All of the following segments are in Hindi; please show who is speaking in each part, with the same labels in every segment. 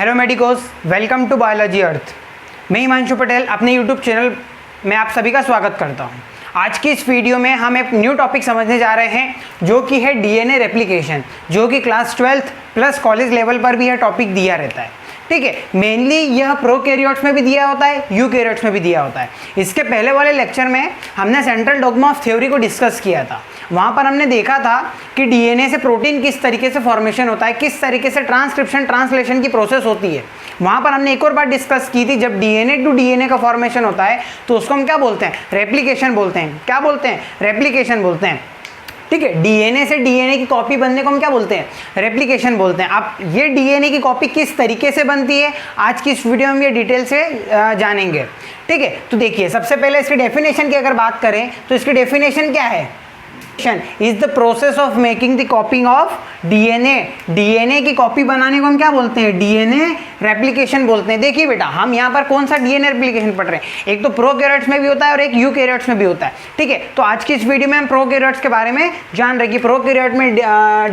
Speaker 1: Hello medicos, welcome to biology earth. मैं हिमांशु पटेल अपने यूट्यूब चैनल में आप सभी का स्वागत करता हूं। आज की इस वीडियो में हम एक न्यू टॉपिक समझने जा रहे हैं जो कि है डीएनए रेप्लिकेशन, जो कि class 12th plus college level पर भी यह टॉपिक दिया रहता है। ठीक है, मेनली यह प्रोकैरियोट्स में भी दिया होता है, यूकैरियोट्स में भी दिया होता है। इसके पहले वाले लेक्चर में हमने सेंट्रल डॉग्मा ऑफ थ्योरी को डिस्कस किया था। वहाँ पर हमने देखा था कि डीएनए से प्रोटीन किस तरीके से फॉर्मेशन होता है, किस तरीके से ट्रांसक्रिप्शन ट्रांसलेशन की प्रोसेस होती है। वहाँ पर हमने एक और बात डिस्कस की थी, जब डीएनए टू डीएनए का फॉर्मेशन होता है तो उसको हम क्या बोलते हैं? रेप्लिकेशन बोलते हैं। क्या बोलते हैं? रेप्लिकेशन बोलते हैं। ठीक है, डीएनए से डीएनए की कॉपी बनने को हम क्या बोलते हैं? रेप्लिकेशन बोलते हैं। अब ये डीएनए की कॉपी किस तरीके से बनती है, आज की इस वीडियो में हम ये डिटेल से जानेंगे। ठीक है, तो देखिए, सबसे पहले इसकी डेफिनेशन की अगर बात करें तो इसकी डेफिनेशन क्या है? Is the process of making the कॉपिंग of DNA. DNA की कॉपी बनाने को हम क्या बोलते हैं? डीएनए रेप्लिकेशन बोलते हैं। देखिए बेटा, हम यहाँ पर कौन सा डीएनए रेप्लिकेशन पढ़ रहे हैं? एक तो प्रोकैरियोट्स में भी होता है और एक यूकैरियोट्स में भी होता है। ठीक है, तो आज की इस वीडियो में हम प्रोकैरियोट्स के बारे में जान रहे कि प्रोकैरियोट में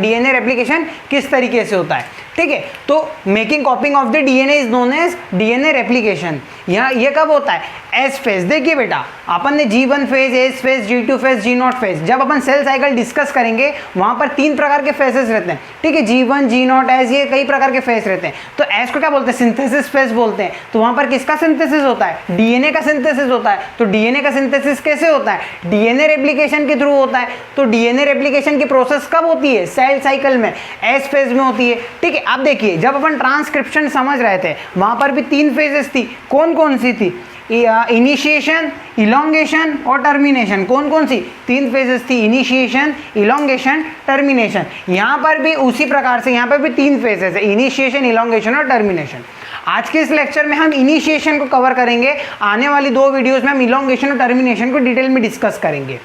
Speaker 1: डीएनए रेप्लिकेशन किस तरीके से होता है। ठीक है, तो making copying of the DNA is known as DNA replication. यहाँ ये कब होता है? S phase. देखिए बेटा, अपन ने G1 phase, S phase, G2 phase, G0 phase, जब अपन सेल साइकिल डिस्कस करेंगे वहां पर 3 प्रकार के फेजेस रहते हैं। ठीक है, G1, G0, एस, ये कई प्रकार के फेज रहते हैं। तो एस को क्या बोलते हैं? सिंथेसिस फेज बोलते हैं। तो वहां पर किसका सिंथेसिस होता है? डीएनए का सिंथेसिस होता है। तो डीएनए का सिंथेसिस कैसे होता है? डीएनए रेप्लिकेशन के थ्रू होता है। तो डीएनए रेप्लिकेशन की प्रोसेस कब होती है? सेल साइकिल में, एस फेज में होती है। ठीक है, अब देखिए, जब अपन ट्रांसक्रिप्शन समझ रहे थे वहां पर भी 3 फेजेस थी। कौन कौन सी थी? इनिशिएशन, इलोंगेशन और टर्मिनेशन। कौन कौन सी? 3 फेजेस थी, इनिशिएशन, इलोंगेशन, टर्मिनेशन। यहाँ पर भी उसी प्रकार से यहाँ पर भी 3 फेजेस है, इनिशिएशन, इलोंगेशन और टर्मिनेशन। आज के इस लेक्चर में हम इनिशिएशन को कवर करेंगे। आने वाली 2 वीडियोस में हम इलोंगेशन और टर्मिनेशन को डिटेल में डिस्कस करेंगे।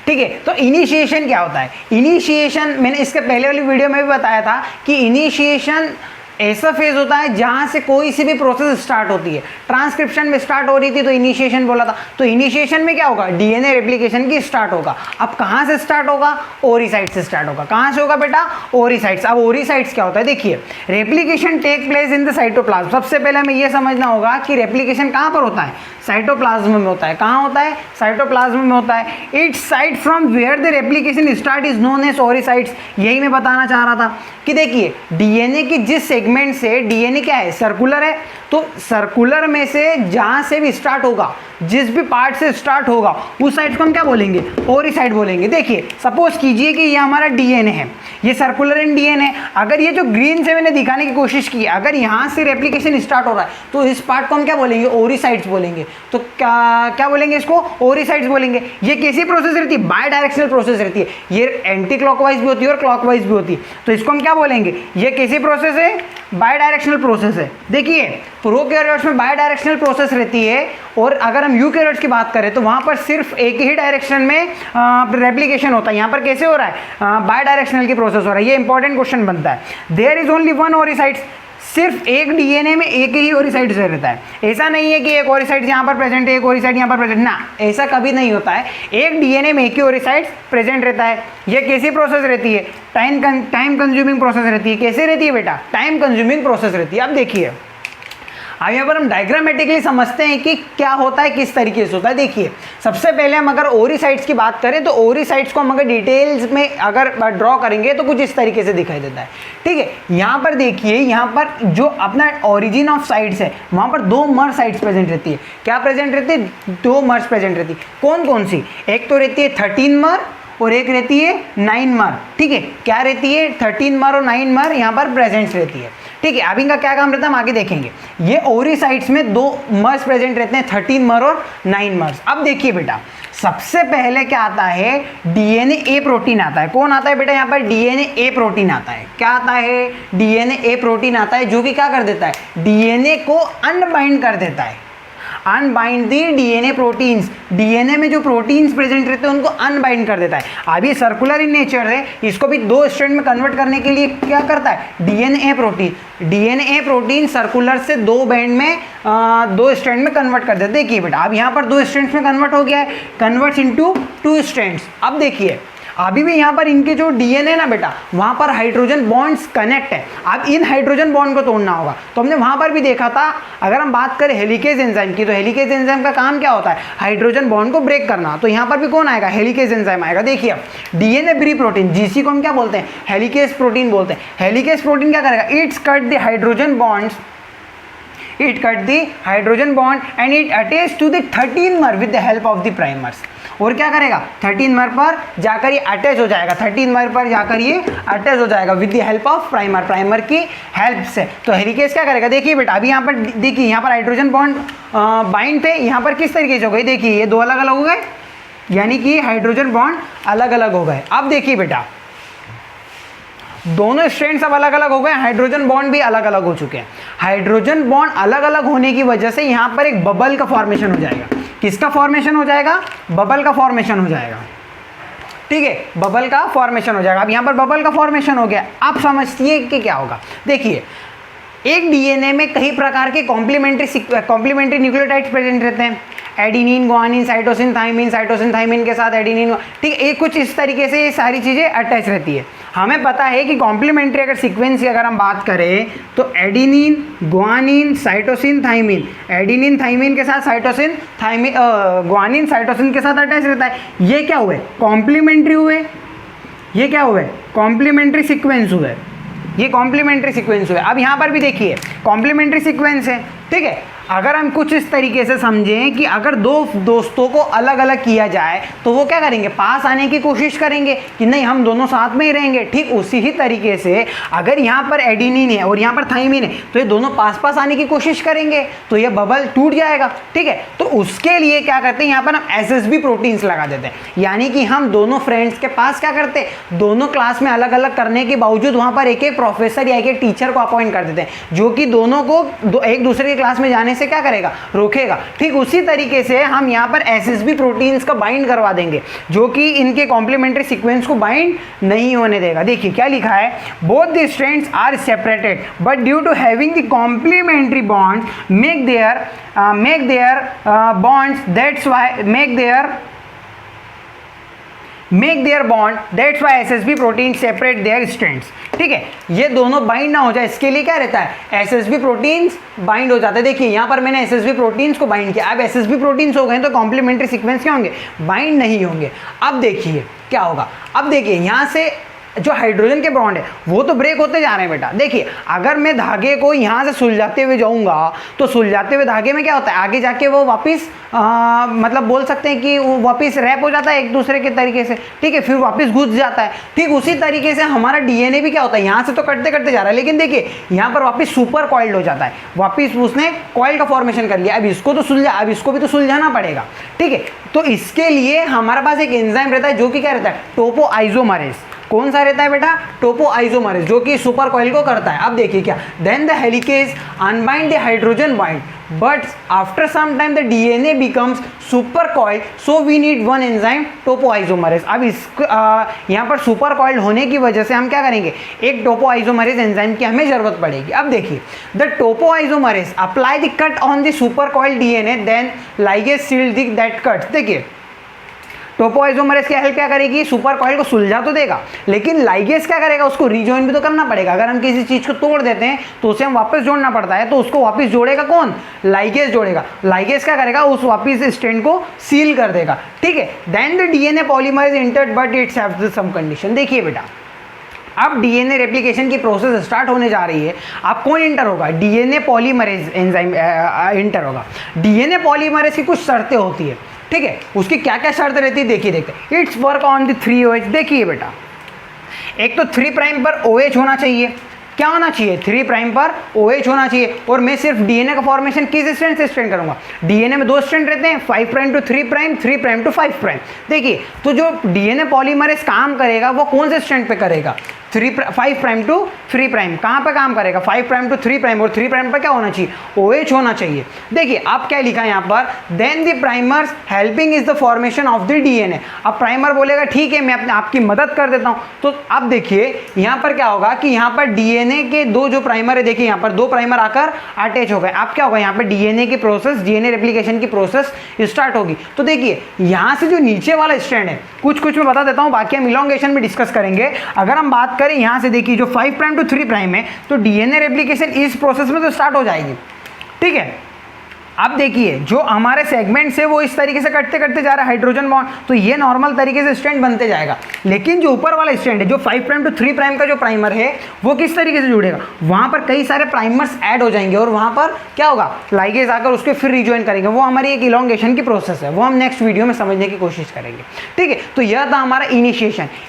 Speaker 1: ठीक है, तो इनिशिएशन क्या होता है? इनिशिएशन मैंने इसके पहले वाली वीडियो में भी बताया था कि इनिशिएशन ऐसा फेज होता है जहां से कोई सी भी प्रोसेस स्टार्ट होती है। ट्रांसक्रिप्शन में स्टार्ट हो रही थी तो इनिशिएशन बोला था। तो इनिशिएशन में क्या होगा? डीएनए रेप्लिकेशन की स्टार्ट होगा। अब कहां से स्टार्ट होगा? ओरिसाइट से स्टार्ट होगा। कहां से होगा बेटा? ओरिसाइट्स। अब ओरिसाइट्स क्या होता है? देखिए, replication take place in the cytoplasm. सबसे पहले हमें यह समझना होगा कि रेप्लिकेशन कहां पर होता है? साइटोप्लाज्म में होता है। कहां होता है? साइटोप्लाज्म में होता है। It's site from where the replication start is known as ori sites. यही मैं बताना चाह रहा था कि देखिए, डीएनए की जिस सेगमेंट से डीएनए क्या है? सर्कुलर है। तो सर्कुलर में से जहां से भी स्टार्ट होगा, जिस भी पार्ट से स्टार्ट होगा, उस साइड को हम क्या बोलेंगे? ओरिसाइट बोलेंगे। देखिए, सपोज कीजिए कि ये हमारा डीएनए है, ये सर्कुलर इन डीएनए। अगर ये जो ग्रीन से मैंने दिखाने की कोशिश की, अगर यहाँ से रेप्लिकेशन स्टार्ट हो रहा है तो इस पार्ट को हम क्या बोलेंगे? ओरिसाइट्स बोलेंगे। तो क्या बोलेंगे इसको? ओरिसाइट्स बोलेंगे। ये कैसी प्रोसेस रहती है? बाय डायरेक्शनल प्रोसेस रहती है। ये एंटी क्लॉकवाइज भी होती है और क्लॉकवाइज भी होती है। तो इसको हम क्या बोलेंगे? ये कैसी प्रोसेस है? बाय डायरेक्शनल प्रोसेस है। देखिए, प्रोकैरियोट्स में बाय डायरेक्शनल प्रोसेस रहती है और अगर हम यूकैरियोट्स की बात करें तो वहां पर सिर्फ एक ही डायरेक्शन में रेप्लिकेशन होता है। यहाँ पर कैसे हो रहा है? बाय डायरेक्शनल की प्रोसेस हो रहा है। ये इंपॉर्टेंट क्वेश्चन बनता है। There is only one ori sites. सिर्फ एक डीएनए में एक ही ओरिसाइट से रहता है। ऐसा नहीं है कि एक ओरिसाइट यहाँ पर प्रेजेंट है, एक ओरिसाइट यहाँ पर प्रेजेंट, ना, ऐसा कभी नहीं होता है। एक डीएनए में एक ही ओरिसाइट प्रेजेंट रहता है। ये कैसी प्रोसेस रहती है? टाइम कंज्यूमिंग प्रोसेस रहती है। कैसे रहती है बेटा? टाइम कंज्यूमिंग प्रोसेस रहती है। अब देखिए, अब यहाँ पर हम डायग्रामेटिकली समझते हैं कि क्या होता है, किस तरीके से होता है। देखिए, सबसे पहले हम अगर ओरिसाइट्स की बात करें तो ओरिसाइट्स को हम अगर डिटेल्स में अगर ड्रॉ करेंगे तो कुछ इस तरीके से दिखाई देता है। ठीक है, यहाँ पर देखिए, यहाँ पर जो अपना ओरिजिन ऑफ साइट्स है वहाँ पर 2 मर साइट्स प्रेजेंट रहती है। क्या प्रेजेंट रहती है? 2 मर्स प्रेजेंट रहती है। कौन कौन सी? एक तो रहती है 13 मर और एक रहती है 9 मर। ठीक है, क्या रहती है? 13 मर और 9 मर यहाँ पर प्रेजेंट रहती है। ठीक है, अब इनका क्या काम रहता है हम आगे देखेंगे। ये ओरिसाइट्स में 2 मर्स प्रेजेंट रहते हैं, 13 मर और 9 मर्स। अब देखिए बेटा, सबसे पहले क्या आता है? डीएनए ए प्रोटीन आता है। कौन आता है बेटा? यहाँ पर डीएनए ए प्रोटीन आता है। क्या आता है? डीएनए ए प्रोटीन आता है, जो कि क्या कर देता है? डीएनए को अनबाइंड कर देता है। अनबाइंड दी डीएनए प्रोटीन्स। डीएनए में जो प्रोटीन्स प्रेजेंट रहते हैं उनको अनबाइंड कर देता है। अब ये सर्कुलर इन नेचर है, इसको भी 2 स्ट्रैंड में कन्वर्ट करने के लिए क्या करता है? DNA protein. DNA protein circular से 2 बैंड में 2 स्ट्रैंड में कन्वर्ट कर देते हैं। देखिए बेटा, अब यहाँ पर 2 स्ट्रैंड्स में कन्वर्ट हो गया है, कन्वर्ट्स इनटू 2 स्ट्रैंड्स। अब देखिए, अभी भी यहाँ पर इनके जो डीएनए ना बेटा, वहाँ पर हाइड्रोजन बॉन्ड्स कनेक्ट है। अब इन हाइड्रोजन बॉन्ड को तोड़ना होगा, तो हमने वहाँ पर भी देखा था। अगर हम बात करें हेलिकेज एंजाइम की, तो हेलिकेज एंजाइम का काम क्या होता है, हाइड्रोजन बॉन्ड को ब्रेक करना। तो यहाँ पर भी कौन आएगा, हेलिकेज एंजाइम आएगा। देखिए अब डीएनए ब्री प्रोटीन, जीसी को हम क्या बोलते हैं, हेलिकेज प्रोटीन बोलते हैं। हेलिकेज प्रोटीन क्या करेगा, it's cut the hydrogen bonds, it cut the hydrogen bond and it attaches to the 13mer with the help of the primers। और क्या करेगा, 13mer पर जाकर ये अटैच हो जाएगा, 13mer पर जाकर ये अटैच हो जाएगा with the help of primer, primer की हेल्प से। तो हेलिकेज क्या करेगा, देखिए बेटा अभी यहाँ पर देखिए, यहाँ पर हाइड्रोजन बॉन्ड बाइंड थे, यहाँ पर किस तरीके से हो गए, देखिए ये दो अलग अलग हो गए, यानी कि हाइड्रोजन बॉन्ड अलग अलग हो गए। अब देखिए बेटा दोनों स्ट्रैंड्स अब अलग अलग हो गए, हाइड्रोजन बॉन्ड भी अलग अलग हो चुके हैं। हाइड्रोजन बॉन्ड अलग अलग होने की वजह से यहाँ पर एक बबल का फॉर्मेशन हो जाएगा। किसका फॉर्मेशन हो जाएगा, बबल का फॉर्मेशन हो जाएगा, ठीक है, बबल का फॉर्मेशन हो जाएगा। अब यहाँ पर बबल का फॉर्मेशन हो गया, आप समझिए कि क्या होगा। देखिए एक डीएनए में कई प्रकार के कॉम्प्लीमेंट्री न्यूक्लियोटाइड्स प्रेजेंट रहते हैं, एडिनिन, गुआनिन, साइटोसिन, थाइमिन के साथ एडिनिन, ठीक है, ये कुछ इस तरीके से ये सारी चीज़ें अटैच रहती है। हमें पता है कि कॉम्प्लीमेंट्री अगर सीक्वेंस की अगर हम बात करें तो adenine, guanine, cytosine, thymine, adenine thymine के साथ साइटोसिन, थाइमिन, गुआनिन साइटोसिन के साथ अटैच रहता है। ये क्या हुए, कॉम्प्लीमेंट्री हुए, ये क्या हुए, कॉम्प्लीमेंट्री सीक्वेंस हुए, ये कॉम्प्लीमेंट्री सीक्वेंस हुए। अब यहाँ पर भी देखिए कॉम्प्लीमेंट्री सीक्वेंस है, ठीक है। अगर हम कुछ इस तरीके से समझें कि अगर दो दोस्तों को अलग अलग किया जाए तो वो क्या करेंगे, पास आने की कोशिश करेंगे कि नहीं हम दोनों साथ में ही रहेंगे। ठीक उसी ही तरीके से अगर यहाँ पर एडिनिन है और यहाँ पर थाइमिन है तो ये दोनों पास पास आने की कोशिश करेंगे तो ये बबल टूट जाएगा, ठीक है। तो उसके लिए क्या करते हैं, यहाँ पर हम एसएसबी प्रोटीन्स लगा देते हैं, यानी कि हम दोनों फ्रेंड्स के पास क्या करते हैं, दोनों क्लास में अलग अलग करने के बावजूद वहाँ पर एक एक प्रोफेसर या एक एक टीचर को अपॉइंट कर देते हैं जो कि दोनों को एक दूसरे की क्लास में जाने से क्या करेगा, रोकेगा। ठीक उसी तरीके से हम यहाँ पर एसएसबी प्रोटीन्स का बाइंड करवा देंगे जो कि इनके कॉम्प्लीमेंट्री सीक्वेंस को बाइंड नहीं होने देगा। देखिए क्या लिखा है, both the strands are separated but due to having the complementary bond make their bonds, that's why make their bond, that's why SSB protein separate their strands। ठीक है, ये दोनों बाइंड ना हो जाए इसके लिए क्या रहता है, एसएसबी प्रोटीन्स बाइंड हो जाते हैं। देखिए यहाँ पर मैंने एसएसबी प्रोटीन्स को बाइंड किया, अब एसएसबी प्रोटीन्स हो गए तो कॉम्प्लीमेंट्री सीक्वेंस क्या होंगे, बाइंड नहीं होंगे। अब देखिए क्या होगा, अब देखिए यहाँ से जो हाइड्रोजन के बॉन्ड है वो तो ब्रेक होते जा रहे हैं बेटा। देखिए अगर मैं धागे को यहाँ से सुलझाते हुए जाऊँगा तो सुलझाते हुए धागे में क्या होता है, आगे जाके वो वापस मतलब बोल सकते हैं कि वो वापस रैप हो जाता है एक दूसरे के तरीके से, ठीक है, फिर वापस घुस जाता है। ठीक उसी तरीके से हमारा डीएनए भी क्या होता है, यहाँ से तो कटते कटते जा रहा है लेकिन देखिए यहाँ पर वापस सुपर कॉइल्ड हो जाता है, वापस उसने कॉइल का फॉर्मेशन कर लिया। अब इसको तो सुलझा, अब इसको भी तो सुलझाना पड़ेगा, ठीक है। तो इसके लिए हमारे पास एक एंजाइम रहता है जो कि क्या रहता है, टोपोआइसोमरेज। कौन सा रहता है बेटा, टोपोआइसोमरेज, जो कि सुपर कॉइल को करता है। अब देखिए क्या, then the helicase unbind the hydrogen bind but after some time the DNA becomes super coil, so we need one enzyme topoisomerase. अब इस यहाँ पर सुपर कॉइल होने की वजह से हम क्या करेंगे, एक टोपोआइसोमरेज एंजाइम की हमें जरूरत पड़ेगी। अब देखिए the topoisomerase apply the cut on the super coil DNA then ligase seal that cut. देखिए टोपोआइसोमरेज की हेल्प क्या करेगी, सुपर कॉइल को सुलझा तो देगा लेकिन लाइगेज क्या करेगा, उसको रीजॉइन भी तो करना पड़ेगा। अगर हम किसी चीज़ को तोड़ देते हैं तो उसे हम वापस जोड़ना पड़ता है, तो उसको वापस जोड़ेगा कौन, लाइगेज जोड़ेगा। लाइगेज क्या करेगा, उस वापस स्ट्रैंड को सील कर देगा, ठीक है। Then the DNA polymerase entered but its have some condition. देखिए बेटा अब डीएनए रेप्लिकेशन की प्रोसेस स्टार्ट होने जा रही है। अब कौन इंटर होगा, डीएनए पॉलीमरेज एंजाइम इंटर होगा। डीएनए पॉलीमरेज की कुछ शर्तें होती है, ठीक है, उसकी क्या क्या शर्त रहती है देखिए देखते। It's work on the 3 OH। देखिए बेटा एक तो 3 प्राइम पर OH होना चाहिए, क्या होना चाहिए, 3 प्राइम पर OH होना चाहिए। और मैं सिर्फ डीएनए का फॉर्मेशन किस स्ट्रैंड से स्ट्रैंड करूंगा, डीएनए में 2 स्ट्रैंड रहते हैं, 5 prime to 3 prime, 3 prime to 5 prime. देखिए तो जो डीएनए पॉलीमरेज काम करेगा वो कौन से स्ट्रैंड पे करेगा, 5 प्राइम टू 3 प्राइम कहाँ पे काम करेगा, 5 प्राइम टू 3 प्राइम, और 3 प्राइम पर क्या होना चाहिए, OH होना चाहिए। देखिए अब क्या लिखा है यहाँ पर, then the primers helping is the formation of the DNA। अब प्राइमर बोलेगा ठीक है मैं आपकी मदद कर देता हूँ, तो अब देखिए यहाँ पर क्या होगा कि यहाँ पर DNA के दो जो प्राइमर है, देखिए यहाँ पर 2 प्राइमर आकर अटैच हो गए। अब क्या होगा यहाँ पर DNA की प्रोसेस, DNA रेप्लिकेशन की प्रोसेस स्टार्ट होगी। तो देखिए यहाँ से जो नीचे वाला स्ट्रैंड है, कुछ मैं बता देता हूँ, बाकी हम इलॉन्गेशन में डिस्कस करेंगे। अगर हम बात करें यहाँ से, देखिए जो 5 प्राइम टू 3 प्राइम है, तो DNA रेप्लिकेशन इस प्रोसेस में तो स्टार्ट हो जाएगी, ठीक है। अब देखिए जो हमारे सेगमेंट्स है वो इस तरीके से कटते कटते जा रहा है हाइड्रोजन बॉन्ड, तो ये नॉर्मल तरीके से स्ट्रैंड बनते जाएगा। लेकिन जो ऊपर वाला स्ट्रैंड है, जो 5 प्राइम टू 3 प्राइम का जो प्राइमर है, वो किस तरीके से जुड़ेगा, वहां पर कई सारे प्राइमर्स ऐड हो जाएंगे और वहां पर क्या होगा, लाइगेज आकर उसके फिर रिजॉइन करेंगे। वो हमारी एक इलॉन्गेशन की प्रोसेस है, वो हम नेक्स्ट वीडियो में समझने की कोशिश करेंगे, ठीक है। तो यह था हमारा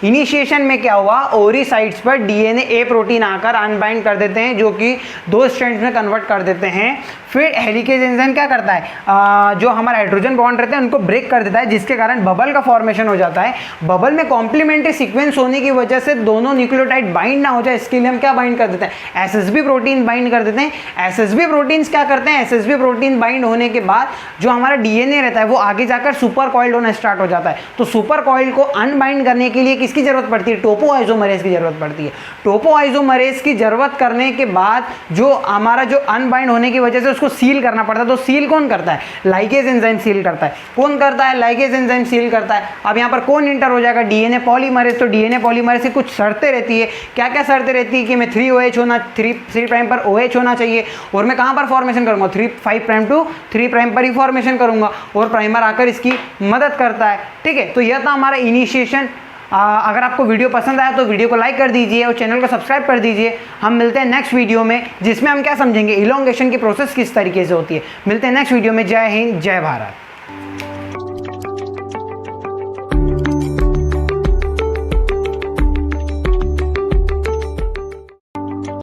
Speaker 1: इनिशिएशन में क्या हुआ, ओरिसाइट्स पर DNA A प्रोटीन आकर अनबाइंड कर देते हैं, जो कि 2 स्ट्रैंड्स में कन्वर्ट कर देते हैं। फिर हेलिकेज एंजाइम क्या करता है, जो हमारे हाइड्रोजन बॉन्ड रहते हैं उनको ब्रेक कर देता है, जिसके कारण बबल का फॉर्मेशन हो जाता है। बबल में कॉम्प्लीमेंट्री सीक्वेंस होने की वजह से दोनों न्यूक्लियोटाइड बाइंड ना हो जाए, इसके लिए हम क्या बाइंड कर देते हैं, SSB प्रोटीन बाइंड कर देते हैं। SSB प्रोटीन्स क्या करते हैं, SSB प्रोटीन बाइंड होने के बाद जो हमारा DNA रहता है वो आगे जाकर सुपर कॉइल्ड होना स्टार्ट हो जाता है। तो सुपर कॉइल्ड को अनबाइंड करने के लिए किसकी जरूरत पड़ती है, टोपोआइसोमरेज की जरूरत पड़ती है। टोपोआइसोमरेज की जरूरत करने के बाद जो हमारा जो अनबाइंड होने की वजह से उसको सील करना पड़ता है, तो सील कौन करता है, लाइगेज एंजाइम सील करता है। कौन करता है, लाइगेज एंजाइम सील करता है। अब यहाँ पर कौन इंटर हो जाएगा, DNA पॉलीमरेज। तो DNA पॉलीमरेज की कुछ शर्तें रहती है, क्या क्या शर्तें रहती है कि मैं 3 होना 3 प्राइम पर OH होना चाहिए, और मैं कहाँ पर फॉर्मेशन करूँगा, 5 प्राइम टू 3 प्राइम पर ही फॉर्मेशन करूँगा, और प्राइमर आकर इसकी मदद करता है, ठीक है। तो यह था हमारा इनिशिएशन। अगर आपको वीडियो पसंद आया तो वीडियो को लाइक कर दीजिए और चैनल को सब्सक्राइब कर दीजिए। हम मिलते हैं नेक्स्ट वीडियो में, जिसमें हम क्या समझेंगे, इलॉन्गेशन की प्रोसेस किस तरीके से होती है। मिलते हैं नेक्स्ट वीडियो में। जय हिंद, जय भारत।